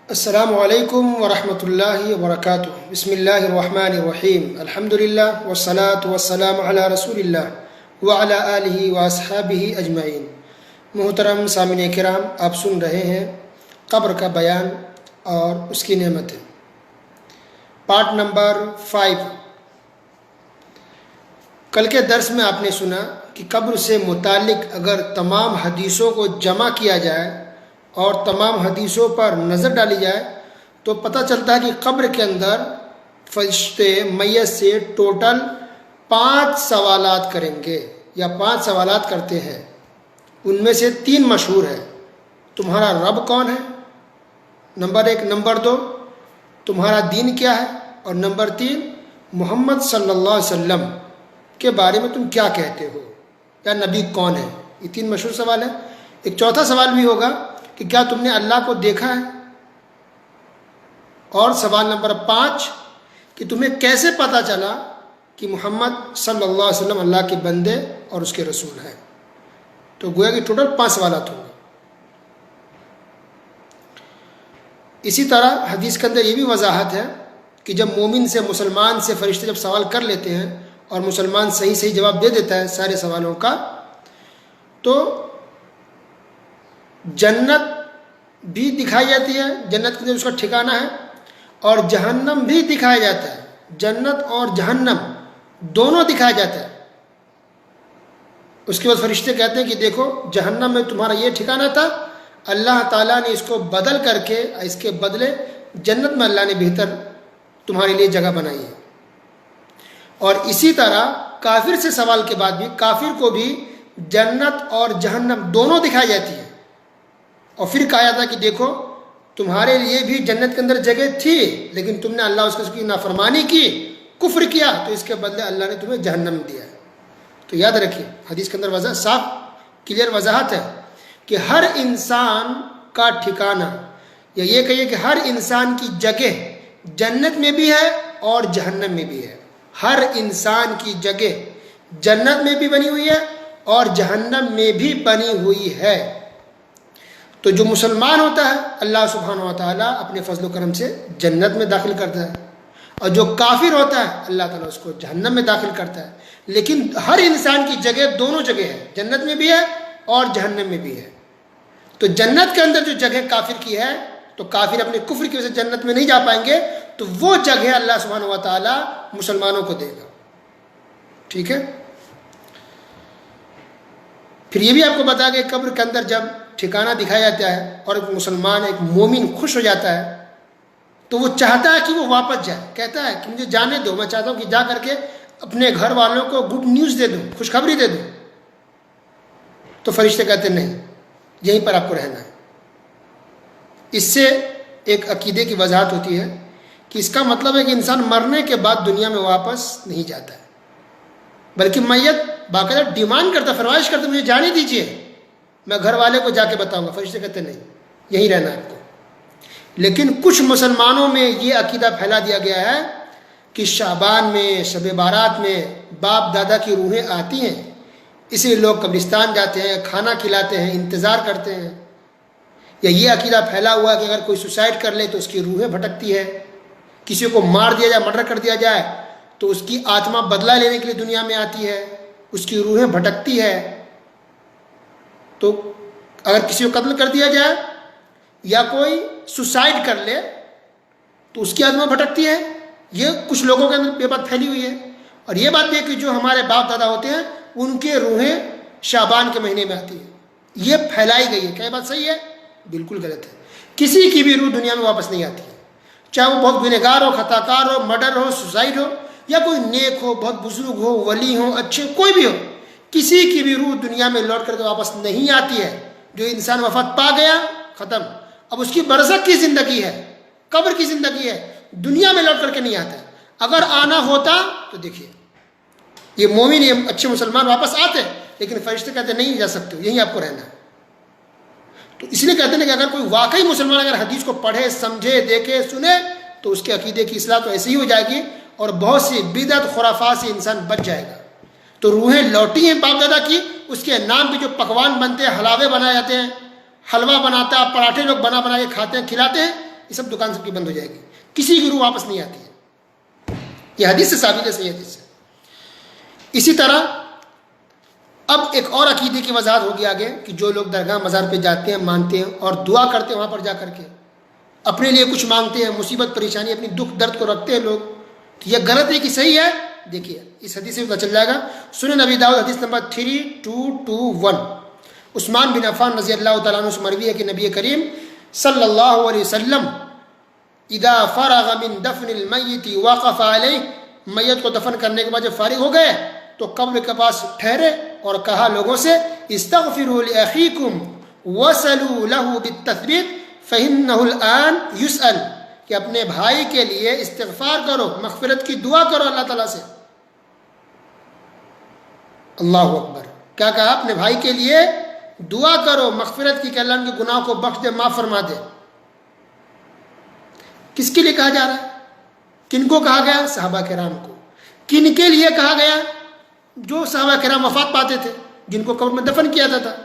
السلام علیکم ورحمۃ اللہ وبرکاتہ۔ بسم اللہ الرحمن الرحیم۔ الحمدللہ والصلاة والسلام علی رسول اللہ وعلی آلہ واصحابہ اجمعین۔ محترم سامعین کرام، آپ سن رہے ہیں قبر کا بیان اور اس کی نعمتیں، پارٹ نمبر 5۔ کل کے درس میں آپ نے سنا کہ قبر سے متعلق اگر تمام حدیثوں کو جمع کیا جائے اور تمام حدیثوں پر نظر ڈالی جائے تو پتہ چلتا ہے کہ قبر کے اندر فرشتے میت سے ٹوٹل 5 سوالات کریں گے یا 5 سوالات کرتے ہیں۔ ان میں سے 3 مشہور ہیں: تمہارا رب کون ہے، نمبر 1، نمبر 2 تمہارا دین کیا ہے، اور نمبر 3 محمد صلی اللہ علیہ وسلم کے بارے میں تم کیا کہتے ہو، یا نبی کون ہے۔ یہ 3 مشہور سوال ہیں۔ ایک چوتھا سوال بھی ہوگا کہ کیا تم نے اللہ کو دیکھا ہے، اور سوال نمبر 5 کہ تمہیں کیسے پتہ چلا کہ محمد صلی اللہ علیہ وسلم اللہ کے بندے اور اس کے رسول ہیں۔ تو گویا کہ ٹوٹل 5 سوالات ہوں گے۔ اسی طرح حدیث کے اندر یہ بھی وضاحت ہے کہ جب مومن سے، مسلمان سے فرشتے جب سوال کر لیتے ہیں اور مسلمان صحیح جواب دے دیتا ہے سارے سوالوں کا، تو جنت بھی دکھائی جاتی ہے، جنت کے اندر اس کا ٹھکانہ ہے، اور جہنم بھی دکھایا جاتا ہے۔ جنت اور جہنم دونوں دکھایا جاتا ہے۔ اس کے بعد فرشتے کہتے ہیں کہ دیکھو، جہنم میں تمہارا یہ ٹھکانہ تھا، اللہ تعالیٰ نے اس کو بدل کر کے اس کے بدلے جنت میں اللہ نے بہتر تمہارے لیے جگہ بنائی ہے۔ اور اسی طرح کافر سے سوال کے بعد بھی کافر کو بھی جنت اور جہنم دونوں دکھائی جاتی ہے، اور پھر کہا جاتا ہے کہ دیکھو، تمہارے لیے بھی جنت کے اندر جگہ تھی، لیکن تم نے اللہ اس کی نافرمانی کی، کفر کیا، تو اس کے بدلے اللہ نے تمہیں جہنم دیا ہے۔ تو یاد رکھیے، حدیث کے اندر صاف کلیئر وضاحت ہے کہ ہر انسان کا ٹھکانہ، یا یہ کہیے کہ ہر انسان کی جگہ جنت میں بھی ہے اور جہنم میں بھی ہے۔ ہر انسان کی جگہ جنت میں بھی بنی ہوئی ہے اور جہنم میں بھی بنی ہوئی ہے۔ تو جو مسلمان ہوتا ہے، اللہ سبحانہ و تعالیٰ اپنے فضل و کرم سے جنت میں داخل کرتا ہے، اور جو کافر ہوتا ہے اللہ تعالیٰ اس کو جہنم میں داخل کرتا ہے۔ لیکن ہر انسان کی جگہ دونوں جگہ ہے، جنت میں بھی ہے اور جہنم میں بھی ہے۔ تو جنت کے اندر جو جگہ کافر کی ہے، تو کافر اپنے کفر کی وجہ سے جنت میں نہیں جا پائیں گے، تو وہ جگہ اللہ سبحانہ و تعالیٰ مسلمانوں کو دے گا۔ ٹھیک ہے؟ پھر یہ بھی آپ کو بتا کہ قبر کے اندر جب ٹھکانہ دکھایا جاتا ہے اور ایک مسلمان، ایک مومن خوش ہو جاتا ہے، تو وہ چاہتا ہے کہ وہ واپس جائے، کہتا ہے کہ مجھے جانے دو، میں چاہتا ہوں کہ جا کر کے اپنے گھر والوں کو گڈ نیوز دے دوں، خوشخبری دے دوں۔ تو فرشتے کہتے ہیں نہیں، یہیں پر آپ کو رہنا ہے۔ اس سے ایک عقیدے کی وضاحت ہوتی ہے کہ اس کا مطلب ہے کہ انسان مرنے کے بعد دنیا میں واپس نہیں جاتا ہے، بلکہ میت باقاعدہ ڈیمانڈ کرتا، فرمائش کرتا، مجھے جانے دیجیے، میں گھر والے کو جا کے بتاؤں گا۔ فرشتے کہتے نہیں، یہیں رہنا ہے آپ کو۔ لیکن کچھ مسلمانوں میں یہ عقیدہ پھیلا دیا گیا ہے کہ شعبان میں، شب بارات میں باپ دادا کی روحیں آتی ہیں، اسی لیے لوگ قبرستان جاتے ہیں، کھانا کھلاتے ہیں، انتظار کرتے ہیں۔ یا یہ عقیدہ پھیلا ہوا ہے کہ اگر کوئی سوسائڈ کر لے تو اس کی روحیں بھٹکتی ہے، کسی کو مار دیا جائے، مرڈر کر دیا جائے تو اس کی آتما بدلہ لینے کے لیے دنیا میں آتی ہے، اس کی روحیں بھٹکتی ہے۔ تو اگر کسی کو قتل کر دیا جائے یا کوئی سوسائڈ کر لے تو اس کی آتما بھٹکتی ہے۔ یہ کچھ لوگوں کے اندر یہ بات پھیلی ہوئی ہے، اور یہ بات بھی ہے کہ جو ہمارے باپ دادا ہوتے ہیں ان کے روحیں شعبان کے مہینے میں آتی ہیں۔ یہ پھیلائی گئی ہے۔ کیا یہ بات صحیح ہے؟ بالکل غلط ہے۔ کسی کی بھی روح دنیا میں واپس نہیں آتی ہے، چاہے وہ بہت گنہگار ہو، خطا کار ہو، مرڈر ہو، سوسائڈ ہو، یا کوئی نیک ہو، بہت بزرگ ہو، ولی ہو، اچھے، کوئی بھی ہو، کسی کی بھی روح دنیا میں لوٹ کر کے واپس نہیں آتی ہے۔ جو انسان وفات پا گیا، ختم، اب اس کی برزخ کی زندگی ہے، قبر کی زندگی ہے، دنیا میں لوٹ کر کے نہیں آتا ہے۔ اگر آنا ہوتا تو دیکھیے، یہ مومن، یہ اچھے مسلمان واپس آتے، لیکن فرشتے کہتے نہیں جا سکتے ہو، یہیں آپ کو رہنا ہے۔ تو اس لیے کہتے ہیں کہ اگر کوئی واقعی مسلمان اگر حدیث کو پڑھے، سمجھے، دیکھے، سنے، تو اس کے عقیدے کی اصلاح تو ایسے ہی ہو جائے گی، اور بہت سی بدعت خرافات سے انسان بچ جائے گا۔ تو روحیں لوٹی ہیں باپ دادا کی، اس کے نام پہ جو پکوان بنتے ہیں، حلاوے بنائے جاتے ہیں، حلوہ بناتا ہے، پراٹھے لوگ بنا کے کھاتے ہیں، کھلاتے ہیں، یہ سب دکان سب کی بند ہو جائے گی، کسی کی روح واپس نہیں آتی ہے۔ یہ حدیث سے ثابت ہے، صحیح حدیث سے۔ اسی طرح اب ایک اور عقیدے کی وضاحت ہوگی آگے کہ جو لوگ درگاہ مزار پہ جاتے ہیں، مانتے ہیں اور دعا کرتے ہیں وہاں پر جا کر کے، اپنے لیے کچھ مانگتے ہیں، مصیبت پریشانی اپنی دکھ درد کو رکھتے ہیں لوگ، تو یہ غلط ہے کہ صحیح ہے؟ دیکھیے اس حدیث سے پتہ چل جائے گا۔ سنن نبی داؤد حدیث نمبر 3221، عثمان بن عفان رضی اللہ تعالیٰ عنہ سے مروی ہے کہ نبی کریم صلی اللہ علیہ وسلم اذا فرغ من دفن المیت وقف علیہ، میت کو دفن کرنے کے بعد جب فارغ ہو گئے تو قبر کے پاس ٹھہرے اور کہا لوگوں سے استغفروا لاخیکم وصلوا له بالتثبیت فإنه الآن يسأل، کہ اپنے بھائی کے لیے استغفار کرو، مغفرت کی دعا کرو اللہ تعالیٰ سے۔ اللہ اکبر، کیا کہا؟ اپنے بھائی کے لیے دعا کرو مغفرت کی، کہ اللہ ان کے گناہ کو بخش دے، معاف فرما دے۔ کس کے لیے کہا جا رہا ہے؟ کن کو کہا گیا؟ صحابہ کرام کو۔ کن کے لیے کہا گیا؟ جو صحابہ کرام وفات پاتے تھے، جن کو قبر میں دفن کیا جاتا تھا۔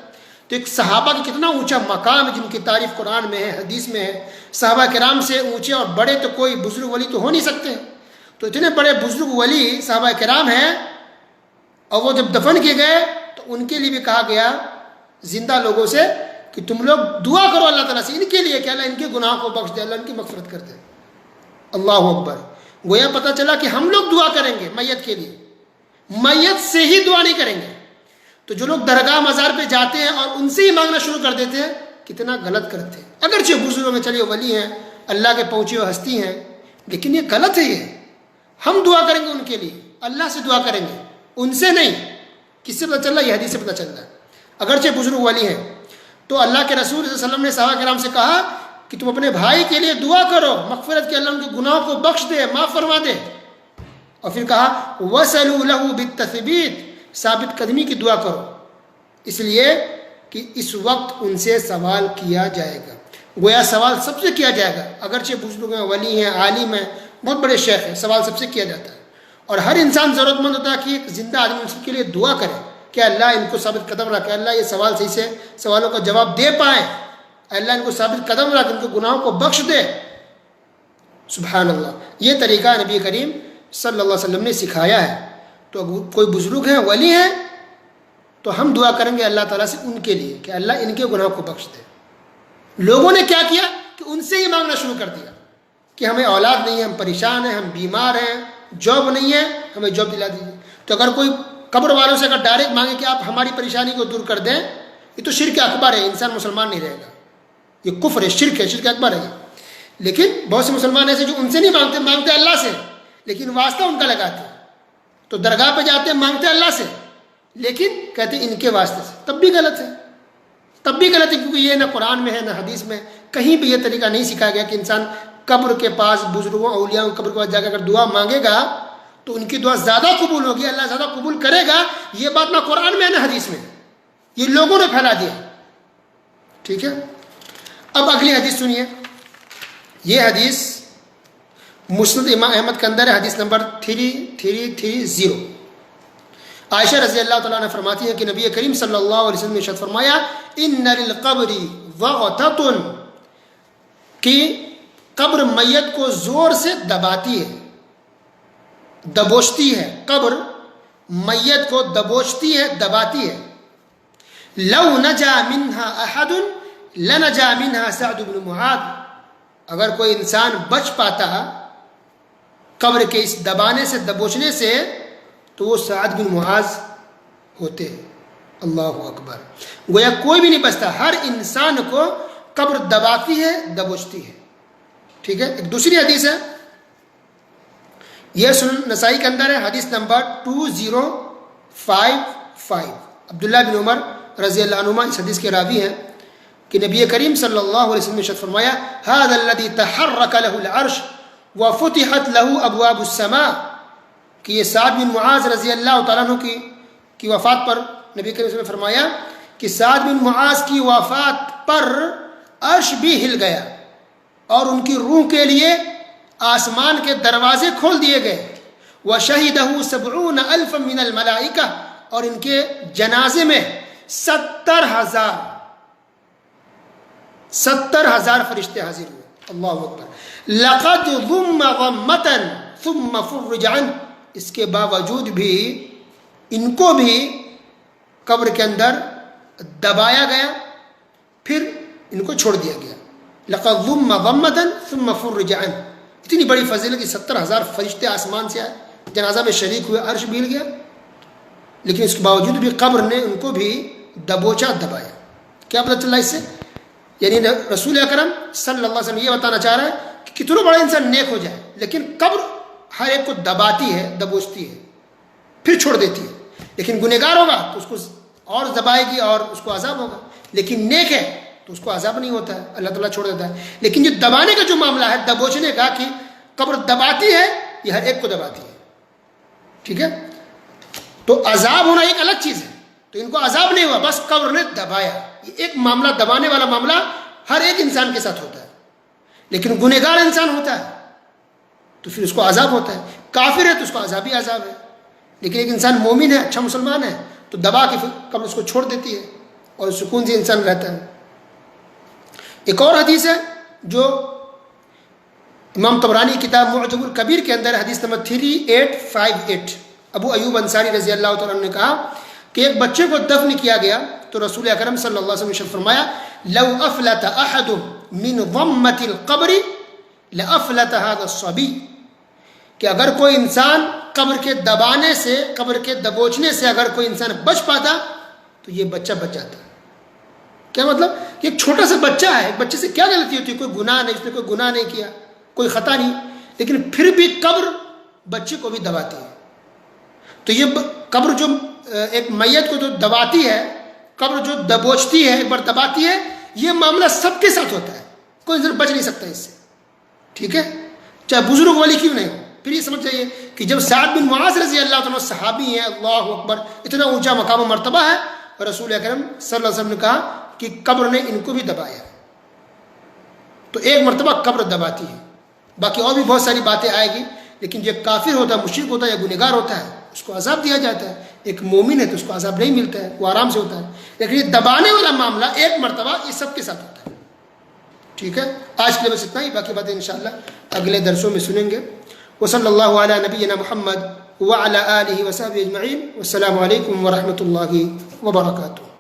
تو ایک صحابہ کا کتنا اونچا مقام ہے، جن کی تعریف قرآن میں ہے، حدیث میں ہے۔ صحابہ کرام سے اونچے اور بڑے تو کوئی بزرگ ولی تو ہو نہیں سکتے، تو اتنے بڑے بزرگ ولی صحابہ کرام ہیں، اور وہ جب دفن کیے گئے تو ان کے لیے بھی کہا گیا زندہ لوگوں سے کہ تم لوگ دعا کرو اللہ تعالیٰ سے ان کے لیے کہ اللہ ان کے گناہ کو بخش دے، اللہ ان کی مغفرت کر دے۔ اللہ اکبر، گویا پتہ چلا کہ ہم لوگ دعا کریں گے میت کے لیے، میت سے ہی دعا نہیں کریں گے۔ تو جو لوگ درگاہ مزار پہ جاتے ہیں اور ان سے ہی مانگنا شروع کر دیتے ہیں، کتنا غلط کرتے ہیں۔ اگرچہ بزرگوں میں چلیے ولی ہیں، اللہ کے پہنچے ہوئے ہستی ہیں، لیکن یہ غلط ہے۔ یہ ہم دعا کریں گے ان کے لیے، اللہ سے دعا کریں گے، ان سے نہیں۔ کس سے پتہ چل رہا ہے؟ یہ حدیث سے پتہ چل رہا ہے۔ اگرچہ بزرگ ولی ہیں تو اللہ کے رسول صلی اللہ علیہ وسلم نے صحابہ کرام سے کہا کہ تم اپنے بھائی کے لیے دعا کرو مغفرت کے، اللہ ان کے گناہوں کو بخش دے، معاف فرما دے۔ اور پھر کہا وَصَلُوا لَهُ بِالتَّثْبِيتِ، ثابت قدمی کی دعا کرو، اس لیے کہ اس وقت ان سے سوال کیا جائے گا۔ گویا سوال سب سے کیا جائے گا، اگرچہ بزرگ ہیں، ولی ہیں، عالم ہیں، بہت بڑے شیخ ہیں، سوال سب سے کیا جاتا ہے۔ اور ہر انسان ضرورت مند ہوتا ہے کہ ایک زندہ آدمی ان کے لیے دعا کرے کہ اللہ ان کو ثابت قدم رکھے، اللہ یہ سوال صحیح سے سوالوں کا جواب دے پائیں، اللہ ان کو ثابت قدم رکھ، ان کے گناہوں کو بخش دے۔ سبحان اللہ، یہ طریقہ نبی کریم صلی اللہ علیہ وسلم نے سکھایا ہے۔ تو کوئی بزرگ ہیں، ولی ہیں، تو ہم دعا کریں گے اللہ تعالیٰ سے ان کے لیے کہ اللہ ان کے گناہ کو بخش دے۔ لوگوں نے کیا کیا کہ ان سے ہی مانگنا شروع کر دیا کہ ہمیں اولاد نہیں ہے، ہم پریشان ہیں، ہم بیمار ہیں، جاب نہیں ہے، ہمیں جاب دلا دیجیے۔ تو اگر کوئی قبر والوں سے اگر ڈائریکٹ مانگے کہ آپ ہماری پریشانی کو دور کر دیں، یہ تو شرک اکبر ہے، انسان مسلمان نہیں رہے گا، یہ کفر ہے، شرک ہے، شرک اکبر ہے۔ لیکن بہت سے مسلمان ایسے جو ان سے نہیں مانگتے، مانگتے اللہ سے، لیکن واسطہ ان کا لگاتے ہیں۔ تو درگاہ پہ جاتے ہیں، مانگتے اللہ سے، لیکن کہتے ہیں ان کے واسطے سے، تب بھی غلط ہے، تب بھی غلط ہے، کیونکہ یہ نہ قرآن میں ہے نہ حدیث میں، کہیں بھی یہ طریقہ نہیں سکھایا گیا کہ انسان قبر کے پاس بزرگوں اولیاء قبر کے پاس جا کر دعا مانگے گا تو ان کی دعا زیادہ قبول ہوگی، اللہ زیادہ قبول کرے گا۔ یہ بات نہ قرآن میں ہے نہ حدیث میں، یہ لوگوں نے پھیلا دیا۔ ٹھیک ہے، اب اگلی حدیث سنیے۔ یہ حدیث مسند امام احمد کے اندر ہے، حدیث نمبر 3330۔ عائشہ رضی اللہ تعالیٰ عنہ فرماتی ہیں کہ نبی کریم صلی اللہ علیہ وسلم نے ارشاد فرمایا ان للقبر ضغطۃ، کہ قبر میت کو زور سے دباتی ہے، دبوچتی ہے، قبر میت کو دبوچتی ہے، دباتی ہے۔ لو نجا منها احد لنجا منها سعد بن معاذ، اگر کوئی انسان بچ پاتا قبر کے اس دبانے سے، دبوچنے سے، تو وہ سعد بن معاذ ہوتے ہیں۔ اللہ اکبر، گویا کوئی بھی نہیں بچتا، ہر انسان کو قبر دباتی ہے، دبوچتی ہے۔ ٹھیک ہے، ایک دوسری حدیث ہے، یہ سنن نسائی کے اندر ہے، حدیث نمبر 2055۔ عبداللہ بن عمر رضی اللہ عنہما اس حدیث کے راوی ہیں کہ نبی کریم صلی اللہ علیہ وسلم نے ارشاد فرمایا هذا الذي تحرك له العرش وفتحت له ابواب السماء، کہ یہ سعد بن معاذ رضی اللہ تعالیٰ عنہ کی وفات پر نبی کریم صلی اللہ علیہ وسلم نے فرمایا کہ سعد بن معاذ کی وفات پر عرش بھی ہل گیا اور ان کی روح کے لیے آسمان کے دروازے کھول دیے گئے۔ وَشَهِدَهُ 70,000 مِنَ الْمَلَائِكَةِ، اور ان کے جنازے میں 70,000 فرشتے حاضر ہوئے۔ اللہ اکبر. لقد ضم ضمة ثم فرج عنه. اس کے باوجود بھی ان کو بھی قبر کے اندر دبایا گیا پھر ان کو چھوڑ دیا گیا. لقد ضم ضمة ثم فرج عنه. اتنی بڑی فضیلت کہ 70,000 فرشتے آسمان سے آئے, جنازہ میں شریک ہوئے, عرش بھی ہل گیا, لیکن اس کے باوجود بھی قبر نے ان کو بھی دبوچا, دبایا. کیا پتہ چلا اس سے؟ یعنی رسول اکرم صلی اللہ علیہ وسلم یہ بتانا چاہ رہا ہے کہ کتنا بڑا انسان نیک ہو جائے لیکن قبر ہر ایک کو دباتی ہے, دبوچتی ہے, پھر چھوڑ دیتی ہے. لیکن گنہگار ہوگا تو اس کو اور دبائے گی اور اس کو عذاب ہوگا, لیکن نیک ہے تو اس کو عذاب نہیں ہوتا ہے, اللہ تعالیٰ چھوڑ دیتا ہے. لیکن جو دبانے کا جو معاملہ ہے, دبوچنے کا, کہ قبر دباتی ہے, یہ ہر ایک کو دباتی ہے. ٹھیک ہے, تو عذاب ہونا ایک الگ چیز ہے. تو ان کو عذاب نہیں ہوا, بس قبر نے دبایا. یہ ایک معاملہ, دبانے والا معاملہ ہر ایک انسان کے ساتھ ہوتا ہے. لیکن گنہگار انسان ہوتا ہے تو پھر اس کو عذاب ہوتا ہے. کافر ہے تو اس کو عذاب ہی عذاب ہے. لیکن ایک انسان مومن ہے, اچھا مسلمان ہے, تو دبا کے قبر اس کو چھوڑ دیتی ہے اور سکون سے انسان رہتا ہے. ایک اور حدیث ہے جو امام طبرانی کتاب معجم الکبیر کے اندر, حدیث نمبر 3858, ابو ایوب انصاری رضی اللہ تعالیٰ عنہ نے کہا کہ ایک بچے کو دفن کیا گیا تو رسول اکرم صلی اللہ علیہ وسلم نے فرمایا لو افلت احد من ضمة القبر لافلت هذا الصبي, کہ اگر کوئی انسان قبر کے دبانے سے, قبر کے دبوچنے سے اگر کوئی انسان بچ پاتا تو یہ بچہ بچ جاتا. کیا مطلب؟ کہ ایک چھوٹا سا بچہ ہے, ایک بچے سے کیا غلطی ہوتی ہے, کوئی گناہ نہیں, اس نے کوئی گناہ نہیں کیا, کوئی خطا نہیں, لیکن پھر بھی قبر بچے کو بھی دباتی ہے. تو یہ قبر جو ایک میت کو جو دباتی ہے, قبر جو دبوچتی ہے, ایک بار دباتی ہے, یہ معاملہ سب کے ساتھ ہوتا ہے, کوئی انسان بچ نہیں سکتا اس سے. ٹھیک ہے, چاہے بزرگ والی کیوں نہیں ہو. پھر یہ سمجھ جائیے کہ جب سعد بن معاذ رضی اللہ عنہ صحابی ہیں, اللہ اکبر, اتنا اونچا مقام و مرتبہ ہے, اور رسول اکرم صلی اللہ علیہ وسلم نے کہا کہ قبر نے ان کو بھی دبایا. تو ایک مرتبہ قبر دباتی ہے, باقی اور بھی بہت ساری باتیں آئے گی. لیکن جو کافر ہوتا ہے, مشرک ہوتا ہے یا گنہگار ہوتا ہے, اس کو عذاب دیا جاتا ہے. ایک مومن ہے تو اس کو عذاب نہیں ملتا ہے, وہ آرام سے ہوتا ہے. لیکن یہ دبانے والا معاملہ ایک مرتبہ یہ سب کے ساتھ ہوتا ہے. ٹھیک ہے, آج کے لیے بس اتنا ہی, باقی باتیں انشاءاللہ اگلے درسوں میں سنیں گے. وصلی اللہ علی نبینا محمد وعلی آلہ وصحبہ اجمعین. والسلام علیکم ورحمۃ اللہ وبرکاتہ.